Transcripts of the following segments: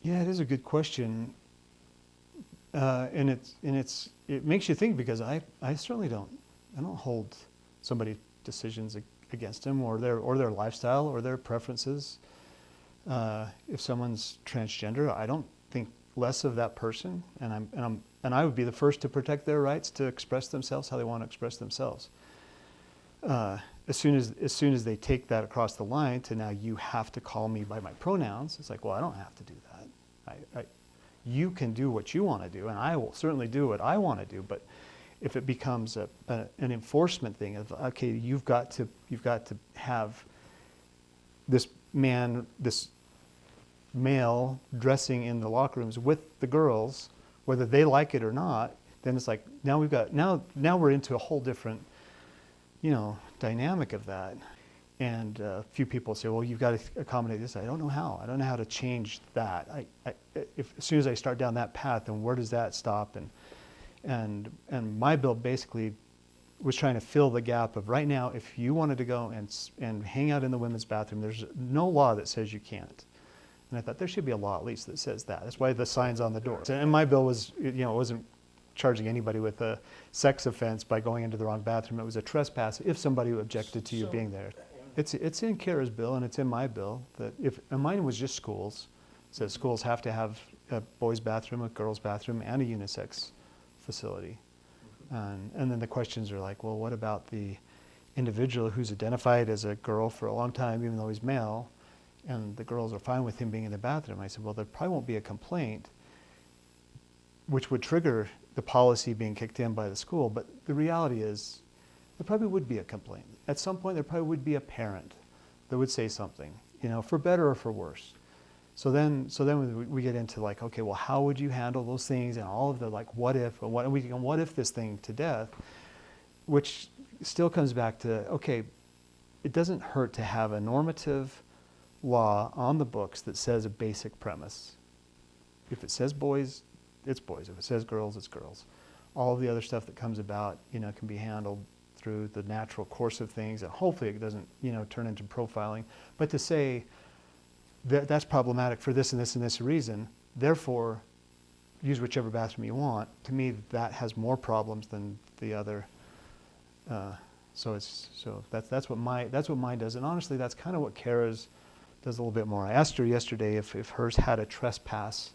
Yeah, it is a good question, and it makes you think because I certainly don't hold somebody's decisions against them or their lifestyle or their preferences. If someone's transgender, I don't think less of that person, and I would be the first to protect their rights to express themselves how they want to express themselves. As soon as they take that across the line to now you have to call me by my pronouns, it's like, well, I don't have to do that. You can do what you want to do, and I will certainly do what I want to do. But if it becomes an enforcement thing of, okay, you've got to have this male dressing in the locker rooms with the girls, whether they like it or not, then it's like now we're into a whole different, dynamic of that. And a few people say, well, you've got to accommodate this. I don't know how. I don't know how to change that. As soon as I start down that path, then where does that stop? And my bill basically was trying to fill the gap of right now, if you wanted to go and hang out in the women's bathroom, there's no law that says you can't. And I thought there should be a law at least that says that. That's why the sign's on the door. And my bill was, it wasn't charging anybody with a sex offense by going into the wrong bathroom. It was a trespass if somebody objected to you being there. It's in Kara's bill and it's in my bill that and mine was just schools. It says schools have to have a boys' bathroom, a girls' bathroom, and a unisex facility. And then the questions are like, well, what about the individual who's identified as a girl for a long time, even though he's male, and the girls are fine with him being in the bathroom? I said, well, there probably won't be a complaint, which would trigger the policy being kicked in by the school. But the reality is, there probably would be a complaint. At some point, there probably would be a parent that would say something, for better or for worse. So then we get into like, okay, well, how would you handle those things and all of the like, what if, and what if this thing to death, which still comes back to, okay, it doesn't hurt to have a normative law on the books that says a basic premise. If it says boys, it's boys. If it says girls, it's girls. All of the other stuff that comes about, can be handled through the natural course of things, and hopefully it doesn't, turn into profiling. But to say that that's problematic for this and this and this reason, therefore use whichever bathroom you want, to me that has more problems than the other. So that's what mine does, and honestly, that's kind of what Kara's does a little bit more. I asked her yesterday if hers had a trespass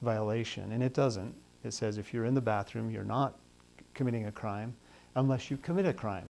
violation, and it doesn't. It says if you're in the bathroom, you're not committing a crime unless you commit a crime.